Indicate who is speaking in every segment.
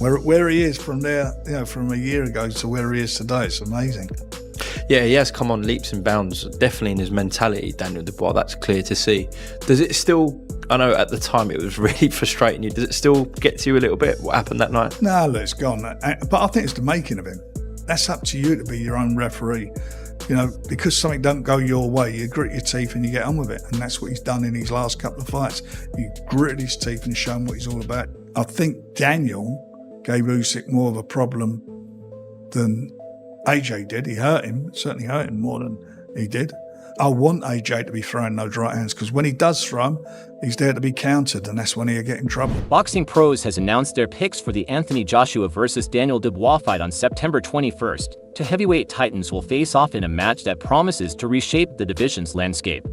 Speaker 1: Where he is from there, from a year ago to where he is today, it's amazing.
Speaker 2: Yeah, he has come on leaps and bounds, definitely in his mentality, Daniel Dubois, that's clear to see. Does it still, I know at the time it was really frustrating you, does it still get to you a little bit, what happened that night?
Speaker 1: No, look, it's gone. But I think it's the making of him. That's up to you to be your own referee. Because something don't go your way, you grit your teeth and you get on with it. And that's what he's done in his last couple of fights. He gritted his teeth and shown what he's all about. I think Daniel gave Usyk more of a problem than AJ did. He hurt him, certainly hurt him more than he did. I want AJ to be throwing those right hands, because when he does throw them, he's there to be countered, and that's when he'll get in trouble.
Speaker 3: Boxing Pros has announced their picks for the Anthony Joshua versus Daniel Dubois fight on September 21st. Two heavyweight titans will face off in a match that promises to reshape the division's landscape.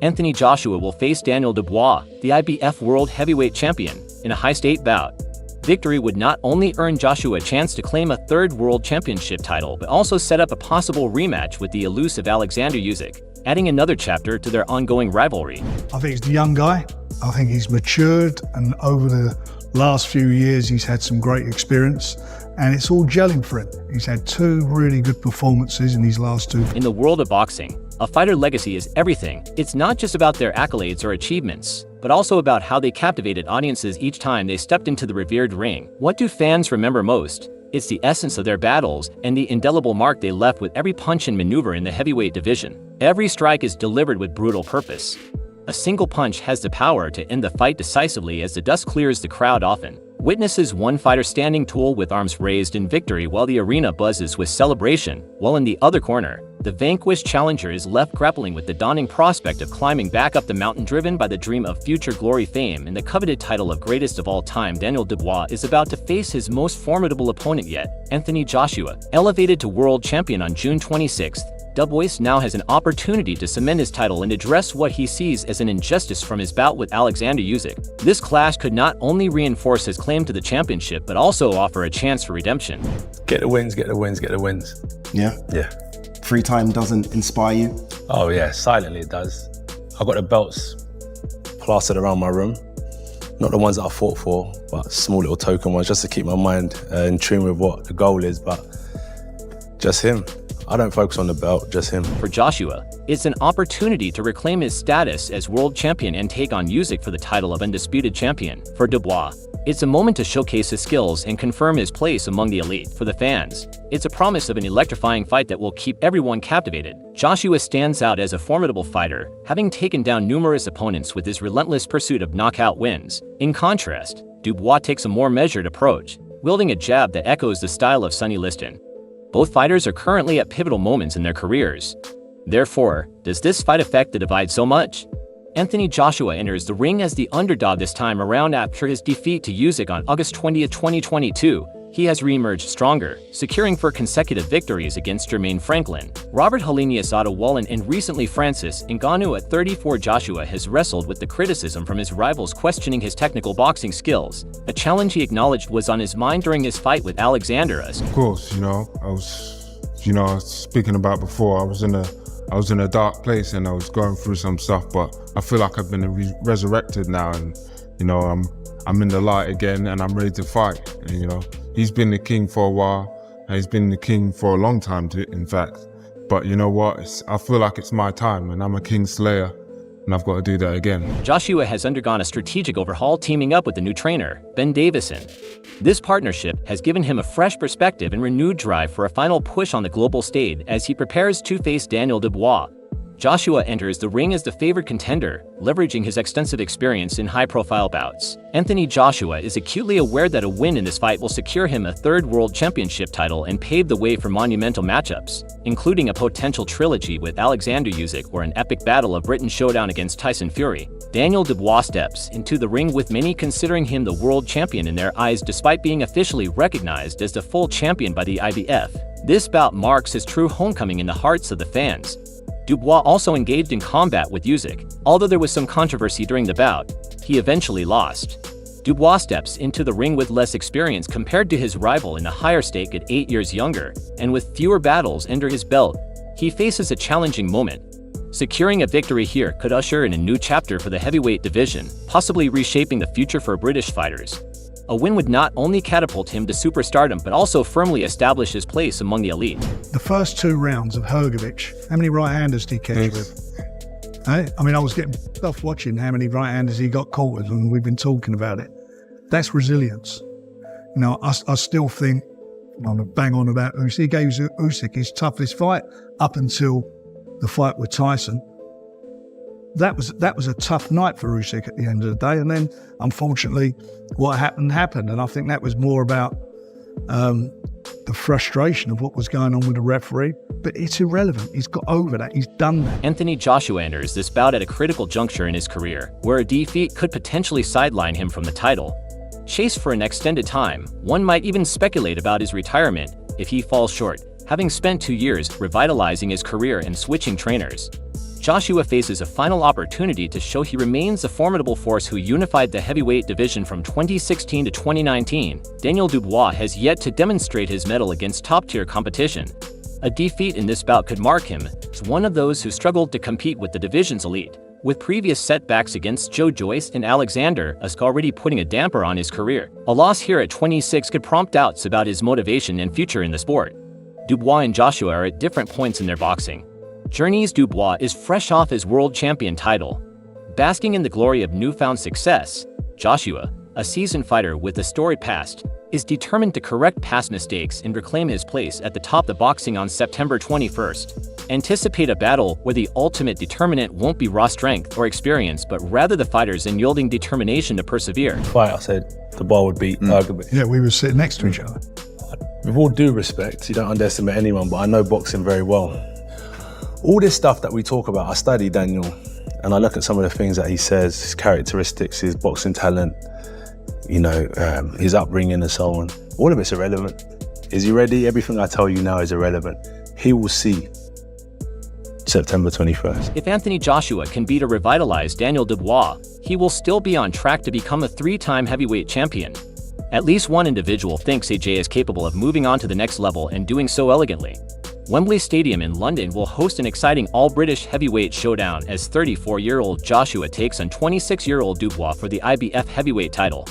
Speaker 3: Anthony Joshua will face Daniel Dubois, the IBF World Heavyweight Champion, in a high-stakes bout. Victory would not only earn Joshua a chance to claim a third world championship title, but also set up a possible rematch with the elusive Alexander Usyk, adding another chapter to their ongoing rivalry.
Speaker 1: I think he's the young guy. I think he's matured, and over the last few years he's had some great experience, and it's all gelling for him. He's had two really good performances in these last two.
Speaker 3: In the world of boxing, a fighter legacy is everything. It's not just about their accolades or achievements, but also about how they captivated audiences each time they stepped into the revered ring. What do fans remember most? It's the essence of their battles and the indelible mark they left with every punch and maneuver in the heavyweight division. Every strike is delivered with brutal purpose. A single punch has the power to end the fight decisively as the dust clears the crowd often. Witnesses one fighter standing tall with arms raised in victory while the arena buzzes with celebration, while in the other corner, the vanquished challenger is left grappling with the daunting prospect of climbing back up the mountain driven by the dream of future glory, fame, and the coveted title of greatest of all time. Daniel Dubois is about to face his most formidable opponent yet, Anthony Joshua. Elevated to world champion on June 26th, Dubois now has an opportunity to cement his title and address what he sees as an injustice from his bout with Alexander Usyk. This clash could not only reinforce his claim to the championship, but also offer a chance for redemption.
Speaker 4: Get the wins, get the wins, get the wins.
Speaker 5: Yeah?
Speaker 4: Yeah.
Speaker 5: Free time doesn't inspire you?
Speaker 4: Oh yeah, silently it does. I've got the belts plastered around my room. Not the ones that I fought for, but small little token ones, just to keep my mind in tune with what the goal is, but just him. I don't focus on the belt, just him.
Speaker 3: For Joshua, it's an opportunity to reclaim his status as world champion and take on Usyk for the title of undisputed champion. For Dubois, it's a moment to showcase his skills and confirm his place among the elite. For the fans, it's a promise of an electrifying fight that will keep everyone captivated. Joshua stands out as a formidable fighter, having taken down numerous opponents with his relentless pursuit of knockout wins. In contrast, Dubois takes a more measured approach, wielding a jab that echoes the style of Sonny Liston. Both fighters are currently at pivotal moments in their careers. Therefore, does this fight affect the divide so much? Anthony Joshua enters the ring as the underdog this time around after his defeat to Usyk on August 20, 2022. He has re-emerged stronger, securing 4 consecutive victories against Jermaine Franklin, Robert Helenius Otto Wallin, and recently Francis Ngannou. At 34, Joshua has wrestled with the criticism from his rivals questioning his technical boxing skills, a challenge he acknowledged was on his mind during his fight with Alexander Usyk.
Speaker 6: Of course, I was, speaking about before, I was in a dark place and I was going through some stuff, but I feel like I've been resurrected now, and I'm in the light again and I'm ready to fight. And, he's been the king for a while, and he's been the king for a long time, in fact. But you know what? I feel like it's my time, and I'm a king slayer, and I've got to do that again.
Speaker 3: Joshua has undergone a strategic overhaul, teaming up with the new trainer, Ben Davison. This partnership has given him a fresh perspective and renewed drive for a final push on the global stage as he prepares to face Daniel Dubois. Joshua enters the ring as the favored contender, leveraging his extensive experience in high-profile bouts. Anthony Joshua is acutely aware that a win in this fight will secure him a third world championship title and pave the way for monumental matchups, including a potential trilogy with Alexander Usyk or an epic battle of written showdown against Tyson Fury. Daniel Dubois steps into the ring with many considering him the world champion in their eyes, despite being officially recognized as the full champion by the IBF. This bout marks his true homecoming in the hearts of the fans. Dubois also engaged in combat with Usyk. Although there was some controversy during the bout, he eventually lost. Dubois steps into the ring with less experience compared to his rival in a higher stake at 8 years younger, and with fewer battles under his belt, he faces a challenging moment. Securing a victory here could usher in a new chapter for the heavyweight division, possibly reshaping the future for British fighters. A win would not only catapult him to superstardom, but also firmly establish his place among the elite.
Speaker 1: The first 2 rounds of Hrgovic, how many right-handers did he catch with? I mean, I was getting stuff watching how many right-handers he got caught with, and we've been talking about it. That's resilience. You know, I still think, I'm going to bang on about Usyk. He gave Usyk his toughest fight up until the fight with Tyson. That was a tough night for Usyk at the end of the day, and then unfortunately what happened, and I think that was more about the frustration of what was going on with the referee, but it's irrelevant. He's got over that. He's done that.
Speaker 3: Anthony Joshua enters this bout at a critical juncture in his career, where a defeat could potentially sideline him from the title. Chased for an extended time, one might even speculate about his retirement if he falls short, having spent 2 years revitalizing his career and switching trainers. Joshua faces a final opportunity to show he remains a formidable force who unified the heavyweight division from 2016 to 2019. Daniel Dubois has yet to demonstrate his mettle against top-tier competition. A defeat in this bout could mark him as one of those who struggled to compete with the division's elite, with previous setbacks against Joe Joyce and Alexander Usyk already putting a damper on his career. A loss here at 26 could prompt doubts about his motivation and future in the sport. Dubois and Joshua are at different points in their boxing journeys. Dubois is fresh off his world champion title, basking in the glory of newfound success. Joshua, a seasoned fighter with a storied past, is determined to correct past mistakes and reclaim his place at the top of the boxing on September 21st. Anticipate a battle where the ultimate determinant won't be raw strength or experience, but rather the fighter's unyielding determination to persevere.
Speaker 4: Fight, I said Dubois would beat Hrgovic.
Speaker 1: Yeah, we were sitting next to each other.
Speaker 4: With all due respect, you don't underestimate anyone, but I know boxing very well. All this stuff that we talk about, I study Daniel, and I look at some of the things that he says, his characteristics, his boxing talent, you know, his upbringing and so on. All of it's irrelevant. Is he ready? Everything I tell you now is irrelevant. He will see September 21st.
Speaker 3: If Anthony Joshua can beat a revitalized Daniel Dubois, he will still be on track to become a 3-time heavyweight champion. At least one individual thinks AJ is capable of moving on to the next level and doing so elegantly. Wembley Stadium in London will host an exciting all-British heavyweight showdown as 34-year-old Joshua takes on 26-year-old Dubois for the IBF heavyweight title.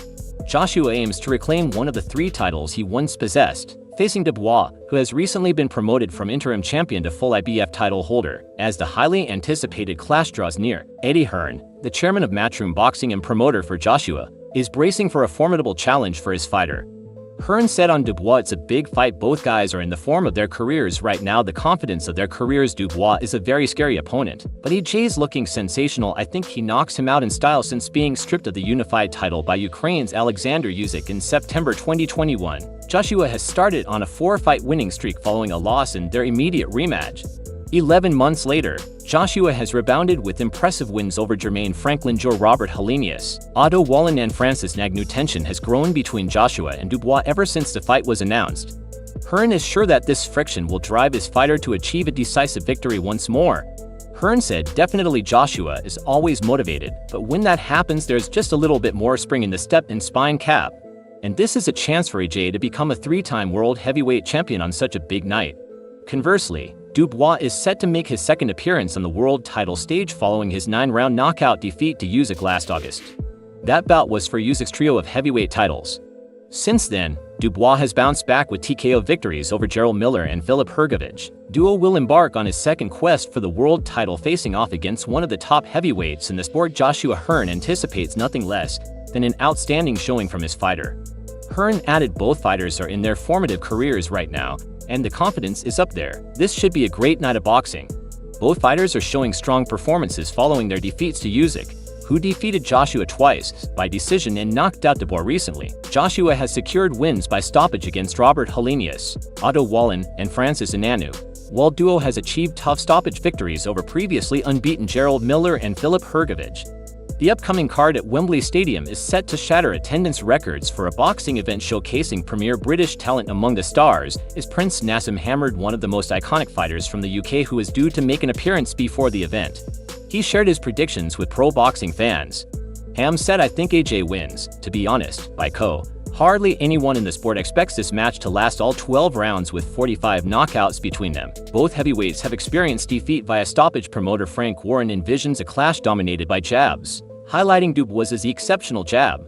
Speaker 3: Joshua aims to reclaim one of the 3 titles he once possessed, facing Dubois, who has recently been promoted from interim champion to full IBF title holder. As the highly anticipated clash draws near, Eddie Hearn, the chairman of Matchroom Boxing and promoter for Joshua, is bracing for a formidable challenge for his fighter. Hearn said on Dubois, "It's a big fight. Both guys are in the form of their careers right now, the confidence of their careers. Dubois is a very scary opponent, but AJ's looking sensational. I think he knocks him out in style since being stripped of the unified title by Ukraine's Alexander Usyk in September 2021. Joshua has started on a 4-fight winning streak following a loss in their immediate rematch. 11 months later, Joshua has rebounded with impressive wins over Jermaine Franklin, Joe Robert Helenius, Otto Wallin, and Francis Ngannou. Tension has grown between Joshua and Dubois ever since the fight was announced. Hearn is sure that this friction will drive his fighter to achieve a decisive victory once more. Hearn said, "Definitely Joshua is always motivated, but when that happens there's just a little bit more spring in the step and spine cap. And this is a chance for AJ to become a 3-time world heavyweight champion on such a big night." Conversely, Dubois is set to make his second appearance on the world title stage following his 9-round knockout defeat to Usyk last August. That bout was for Usyk's trio of heavyweight titles. Since then, Dubois has bounced back with TKO victories over Gerald Miller and Filip Hrgovic. Duo will embark on his second quest for the world title, facing off against one of the top heavyweights in the sport. Joshua Hearn anticipates nothing less than an outstanding showing from his fighter. Hearn added both fighters are in their formative careers right now, and the confidence is up there. This should be a great night of boxing. Both fighters are showing strong performances following their defeats to Usyk, who defeated Joshua twice by decision and knocked out Dubois recently. Joshua has secured wins by stoppage against Robert Helenius, Otto Wallin, and Francis Ngannou, while Duo has achieved tough stoppage victories over previously unbeaten Gerald Miller and Filip Hrgovic. The upcoming card at Wembley Stadium is set to shatter attendance records for a boxing event showcasing premier British talent. Among the stars is Prince Nassim Hamad, one of the most iconic fighters from the UK, who is due to make an appearance before the event. He shared his predictions with pro boxing fans. Ham said, "I think AJ wins. To be honest, by KO. Hardly anyone in the sport expects this match to last all 12 rounds with 45 knockouts between them. Both heavyweights have experienced defeat via stoppage. Promoter Frank Warren envisions a clash dominated by jabs, highlighting Dubois' exceptional jab.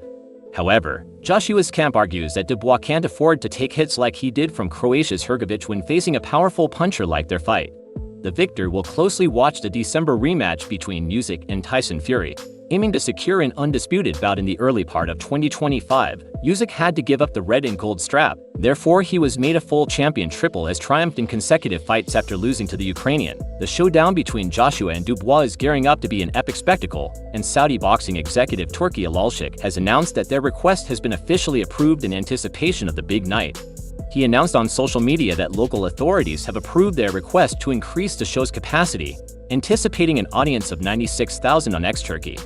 Speaker 3: However, Joshua's camp argues that Dubois can't afford to take hits like he did from Croatia's Hrgović when facing a powerful puncher like their fight. The victor will closely watch the December rematch between Usyk and Tyson Fury. Aiming to secure an undisputed bout in the early part of 2025, Usyk had to give up the red and gold strap. Therefore, he was made a full champion triple as triumphed in consecutive fights after losing to the Ukrainian. The showdown between Joshua and Dubois is gearing up to be an epic spectacle, and Saudi boxing executive Turki Alalshik has announced that their request has been officially approved in anticipation of the big night. He announced on social media that local authorities have approved their request to increase the show's capacity, anticipating an audience of 96,000 on X-Turkey.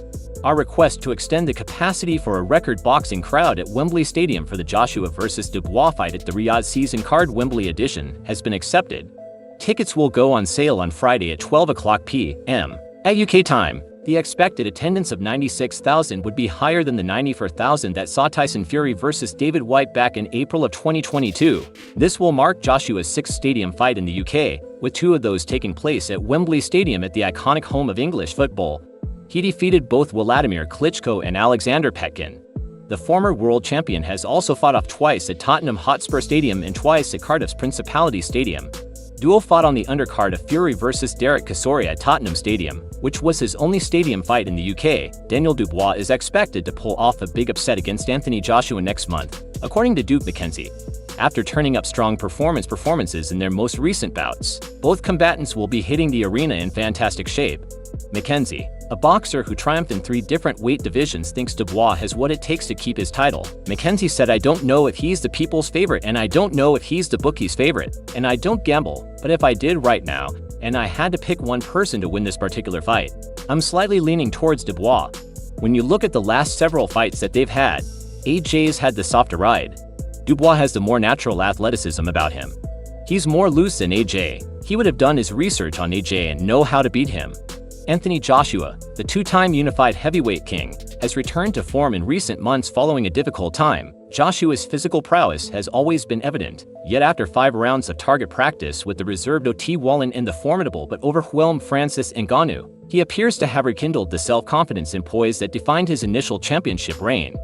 Speaker 3: Our request to extend the capacity for a record boxing crowd at Wembley Stadium for the Joshua vs. Dubois fight at the Riyadh Season Card Wembley edition has been accepted. Tickets will go on sale on Friday at 12 p.m. at UK time. The expected attendance of 96,000 would be higher than the 94,000 that saw Tyson Fury vs. David White back in April of 2022. This will mark Joshua's sixth stadium fight in the UK, with two of those taking place at Wembley Stadium at the iconic home of English football. He defeated both Vladimir Klitschko and Alexander Petkin. The former world champion has also fought off twice at Tottenham Hotspur Stadium and twice at Cardiff's Principality Stadium. Duo fought on the undercard of Fury vs. Derek Chisora at Tottenham Stadium, which was his only stadium fight in the UK. Daniel Dubois is expected to pull off a big upset against Anthony Joshua next month, according to Duke McKenzie. After turning up strong performances in their most recent bouts, both combatants will be hitting the arena in fantastic shape. McKenzie, a boxer who triumphed in 3 different weight divisions, thinks Dubois has what it takes to keep his title. McKenzie said, "I don't know if he's the people's favorite, and I don't know if he's the bookie's favorite, and I don't gamble, but if I did right now, and I had to pick one person to win this particular fight, I'm slightly leaning towards Dubois. When you look at the last several fights that they've had, AJ's had the softer ride. Dubois has the more natural athleticism about him. He's more loose than AJ. He would have done his research on AJ and know how to beat him." Anthony Joshua, the two-time unified heavyweight king, has returned to form in recent months following a difficult time. Joshua's physical prowess has always been evident, yet after 5 rounds of target practice with the reserved Ot Wallin and the formidable but overwhelmed Francis Ngannou, he appears to have rekindled the self-confidence and poise that defined his initial championship reign.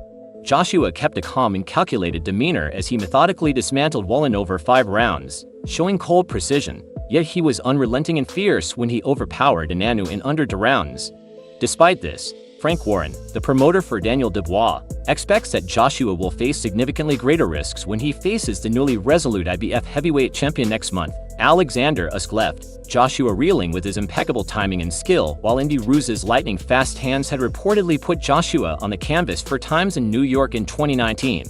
Speaker 3: Joshua kept a calm and calculated demeanor as he methodically dismantled Wallin over 5 rounds, showing cold precision. Yet he was unrelenting and fierce when he overpowered Ngannou in under 2 rounds. Despite this, Frank Warren, the promoter for Daniel Dubois, expects that Joshua will face significantly greater risks when he faces the newly resolute IBF heavyweight champion next month, Alexander Usyk left Joshua reeling with his impeccable timing and skill, while Andy Ruiz's lightning-fast hands had reportedly put Joshua on the canvas for times in New York in 2019.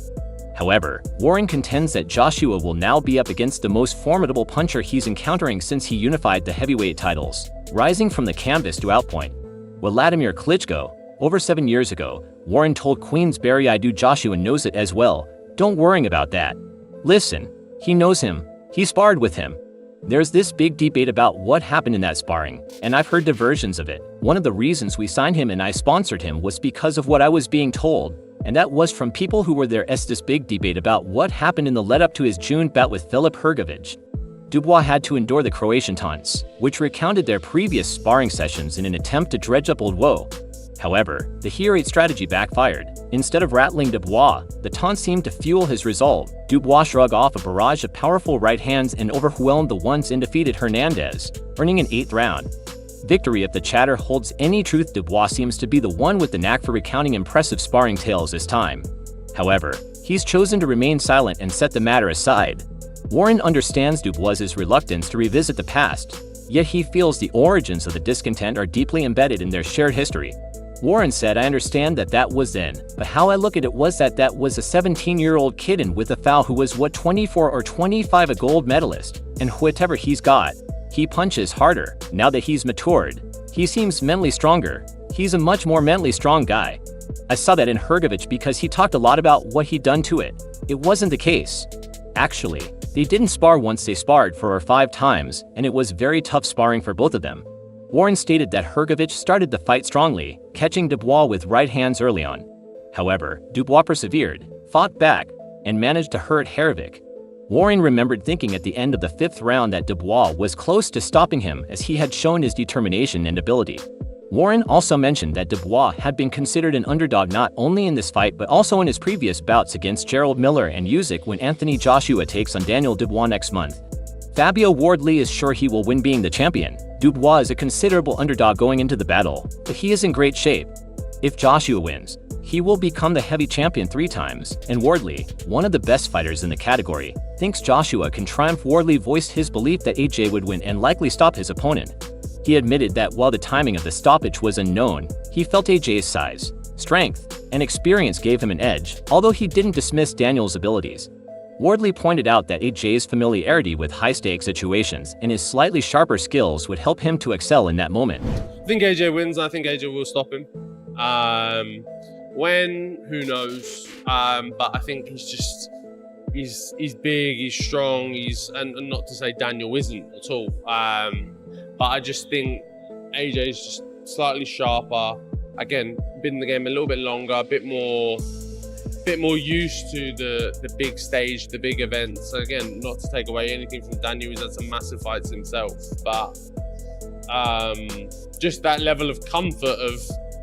Speaker 3: However, Warren contends that Joshua will now be up against the most formidable puncher he's encountering since he unified the heavyweight titles, rising from the canvas to outpoint Vladimir Klitschko. Over 7 years ago, Warren told Queensberry, "I do. Joshua knows it as well. Don't worry about that. Listen, he knows him. He sparred with him." There's this big debate about what happened in that sparring, and I've heard diversions of it. One of the reasons we signed him and I sponsored him was because of what I was being told, and that was from people who were there. This big debate about what happened in the lead-up to his June bout with Filip Hrgović. Dubois had to endure the Croatian taunts, which recounted their previous sparring sessions in an attempt to dredge up old woe. However, the Hear-8 strategy backfired. Instead of rattling Dubois, the taunts seemed to fuel his resolve. Dubois shrugged off a barrage of powerful right hands and overwhelmed the once undefeated Hernandez, earning an 8th round victory. If the chatter holds any truth, Dubois seems to be the one with the knack for recounting impressive sparring tales this time. However, he's chosen to remain silent and set the matter aside. Warren understands Dubois' reluctance to revisit the past, yet he feels the origins of the discontent are deeply embedded in their shared history. Warren said, "I understand that was then, but how I look at it was that was a 17-year-old kid and with a foul who was 24 or 25, a gold medalist, and whatever he's got, he punches harder. Now that he's matured, he seems mentally stronger. He's a much more mentally strong guy. I saw that in Hrgović because he talked a lot about what he'd done to it. It wasn't the case. Actually, they didn't spar once, they sparred 4 or 5 times, and it was very tough sparring for both of them." Warren stated that Hrgović started the fight strongly, catching Dubois with right hands early on. However, Dubois persevered, fought back, and managed to hurt Hrgović. Warren remembered thinking at the end of the 5th round that Dubois was close to stopping him as he had shown his determination and ability. Warren also mentioned that Dubois had been considered an underdog not only in this fight but also in his previous bouts against Gerald Miller and Usyk when Anthony Joshua takes on Daniel Dubois next month. Fabio Wardley is sure he will win being the champion. Dubois is a considerable underdog going into the battle, but he is in great shape. If Joshua wins, he will become the heavy champion 3 times, and Wardley, one of the best fighters in the category, thinks Joshua can triumph. Wardley voiced his belief that AJ would win and likely stop his opponent. He admitted that while the timing of the stoppage was unknown, he felt AJ's size, strength, and experience gave him an edge, although he didn't dismiss Daniel's abilities. Wardley pointed out that AJ's familiarity with high-stakes situations and his slightly sharper skills would help him to excel in that moment.
Speaker 7: I think AJ wins. I think AJ will stop him. When? Who knows? But I think he's big, he's strong, and not to say Daniel isn't at all. But I just think AJ's just slightly sharper. Again, been in the game a little bit longer, a bit more used to the big stage, the big events. Again, not to take away anything from Daniel, he's had some massive fights himself, but just that level of comfort of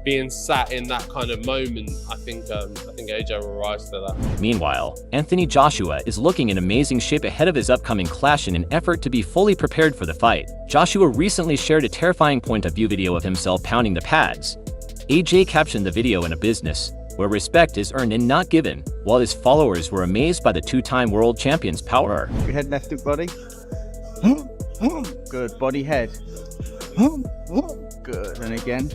Speaker 7: being sat in that kind of moment, I think AJ will rise to that.
Speaker 3: Meanwhile, Anthony Joshua is looking in amazing shape ahead of his upcoming clash in an effort to be fully prepared for the fight. Joshua recently shared a terrifying point of view video of himself pounding the pads. AJ captioned the video in a business where respect is earned and not given, while his followers were amazed by the 2-time world champion's power.
Speaker 8: Your head left hook body. Good, body head. Good, and again.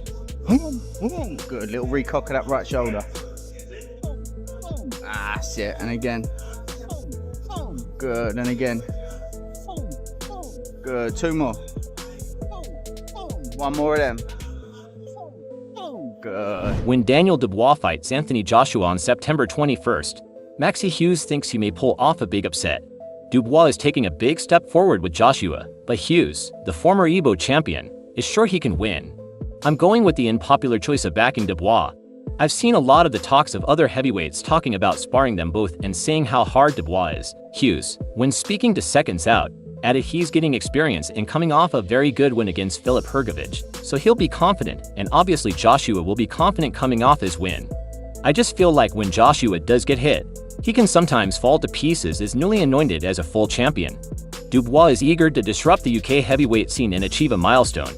Speaker 8: Good, little recock of that right shoulder. That's it, and again. Good, and again. Good, 2 more. 1 more of them. Good.
Speaker 3: When Daniel Dubois fights Anthony Joshua on September 21st, Maxie Hughes thinks he may pull off a big upset. Dubois is taking a big step forward with Joshua, but Hughes, the former Igbo champion, is sure he can win. I'm going with the unpopular choice of backing Dubois. I've seen a lot of the talks of other heavyweights talking about sparring them both and saying how hard Dubois is. Hughes, when speaking to Seconds Out, added he's getting experience and coming off a very good win against Filip Hrgović, so he'll be confident, and obviously Joshua will be confident coming off his win. I just feel like when Joshua does get hit, he can sometimes fall to pieces as newly anointed as a full champion. Dubois is eager to disrupt the UK heavyweight scene and achieve a milestone.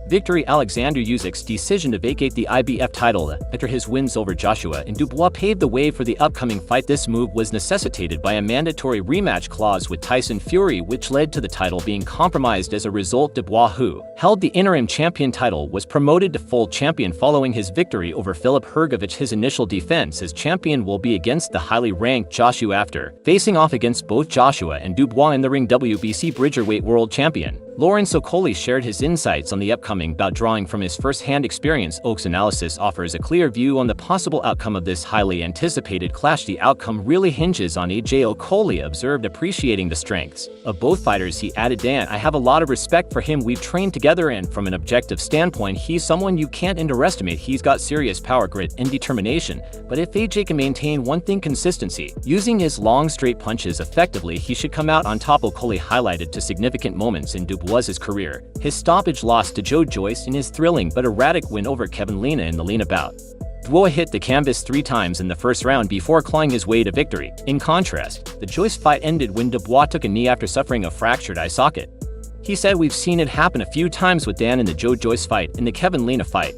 Speaker 3: Victory: Alexander Usyk's decision to vacate the IBF title after his wins over Joshua and Dubois paved the way for the upcoming fight. This move was necessitated by a mandatory rematch clause with Tyson Fury, which led to the title being compromised. As a result, Dubois, who held the interim champion title, was promoted to full champion following his victory over Filip Hrgović. His initial defense as champion will be against the highly ranked Joshua after facing off against both Joshua and Dubois in the ring. WBC Bridgerweight World Champion Lauren Sokoli shared his insights on the upcoming bout. Drawing from his first-hand experience, Oak's analysis offers a clear view on the possible outcome of this highly anticipated clash. The outcome really hinges on AJ. Okoli observed, appreciating the strengths of both fighters. He added, "Dan, I have a lot of respect for him. We've trained together, and from an objective standpoint, he's someone you can't underestimate. He's got serious power, grit, and determination. But if AJ can maintain one thing: consistency, using his long, straight punches effectively, he should come out on top." Okoli highlighted to significant moments in Dubois' career: his stoppage loss to Joe Joyce and his thrilling but erratic win over Kevin Lina in the Lina bout. Dubois hit the canvas 3 times in the first round before clawing his way to victory. In contrast, the Joyce fight ended when Dubois took a knee after suffering a fractured eye socket. He said, "We've seen it happen a few times with Dan in the Joe Joyce fight and the Kevin Lina fight.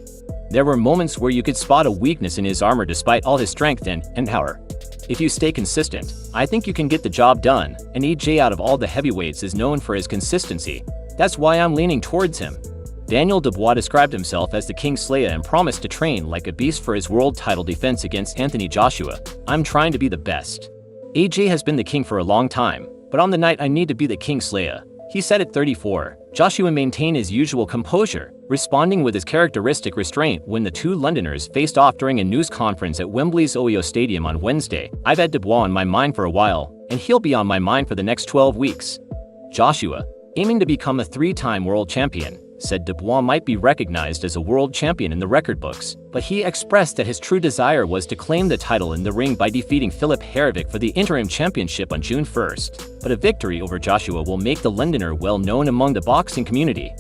Speaker 3: There were moments where you could spot a weakness in his armor despite all his strength and power. If you stay consistent, I think you can get the job done, and AJ out of all the heavyweights is known for his consistency. That's why I'm leaning towards him." Daniel Dubois described himself as the King Slayer and promised to train like a beast for his world title defense against Anthony Joshua. "I'm trying to be the best. AJ has been the king for a long time, but on the night I need to be the King Slayer," he said at 34. Joshua maintained his usual composure, responding with his characteristic restraint when the two Londoners faced off during a news conference at Wembley's OYO Stadium on Wednesday. "I've had Dubois on my mind for a while, and he'll be on my mind for the next 12 weeks. Joshua, aiming to become a 3-time world champion, said Dubois might be recognized as a world champion in the record books, but he expressed that his true desire was to claim the title in the ring by defeating Filip Hrgović for the interim championship on June 1st. But a victory over Joshua will make the Londoner well known among the boxing community,"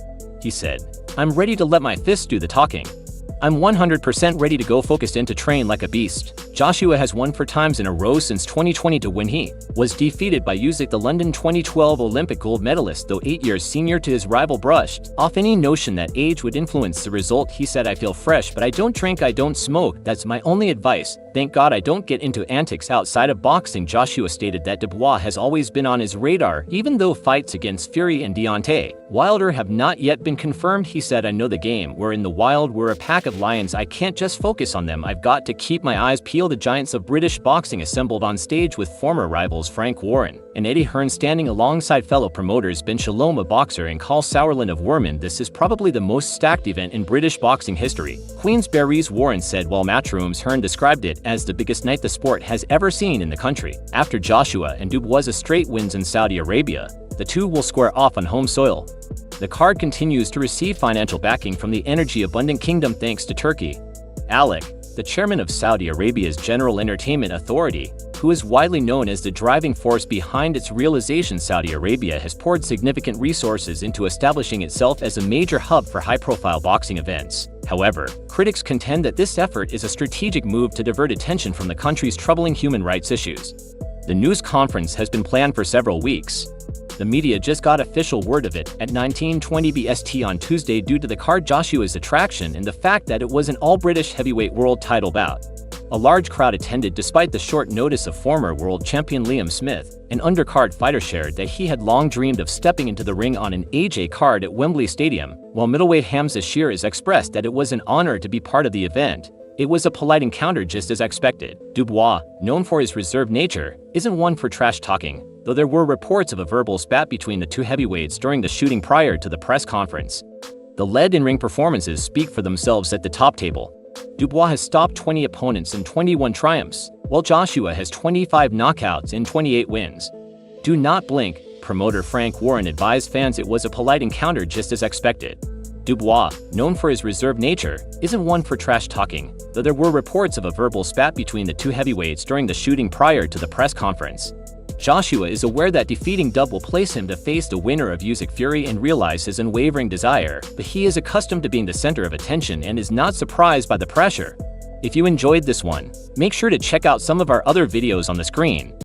Speaker 3: he said. I'm ready to let my fists do the talking. I'm 100% ready to go focused in to train like a beast. Joshua has won 4 times in a row since 2020 when he was defeated by Usyk, the London 2012 Olympic gold medalist, though 8 years senior to his rival, brushed off any notion that age would influence the result. He said, "I feel fresh, but I don't drink, I don't smoke. That's my only advice. Thank God I don't get into antics outside of boxing." Joshua stated that Dubois has always been on his radar, even though fights against Fury and Deontay Wilder have not yet been confirmed. He said, "I know the game. We're in the wild. We're a pack of lions. I can't just focus on them. I've got to keep my eyes peeled." The giants of British boxing assembled on stage with former rivals Frank Warren and Eddie Hearn standing alongside fellow promoters Ben Shalom, a boxer, and Carl Sauerland of Worman. This is probably the most stacked event in British boxing history. Queensberry's Warren said, while Matchroom's Hearn described it as the biggest night the sport has ever seen in the country. After Joshua and Dubois' straight wins in Saudi Arabia, the two will square off on home soil. The card continues to receive financial backing from the energy-abundant kingdom thanks to Turkey. Alec, the chairman of Saudi Arabia's General Entertainment Authority, who is widely known as the driving force behind its realization, Saudi Arabia has poured significant resources into establishing itself as a major hub for high-profile boxing events. However, critics contend that this effort is a strategic move to divert attention from the country's troubling human rights issues. The news conference has been planned for several weeks. The media just got official word of it at 19:20 BST on Tuesday due to the card, Joshua's attraction, and the fact that it was an all-British heavyweight world title bout. A large crowd attended despite the short notice of former world champion Liam Smith. An undercard fighter shared that he had long dreamed of stepping into the ring on an AJ card at Wembley Stadium, while middleweight Hamza Shearer expressed that it was an honor to be part of the event. It was a polite encounter just as expected. Dubois, known for his reserved nature, isn't one for trash talking, though there were reports of a verbal spat between the two heavyweights during the shooting prior to the press conference. The lead in-ring performances speak for themselves at the top table. Dubois has stopped 20 opponents in 21 triumphs, while Joshua has 25 knockouts in 28 wins. "Do not blink," promoter Frank Warren advised fans. It was a polite encounter just as expected. Dubois, known for his reserved nature, isn't one for trash talking, though there were reports of a verbal spat between the two heavyweights during the shooting prior to the press conference. Joshua is aware that defeating Dub will place him to face the winner of Usyk Fury and realize his unwavering desire, but he is accustomed to being the center of attention and is not surprised by the pressure. If you enjoyed this one, make sure to check out some of our other videos on the screen.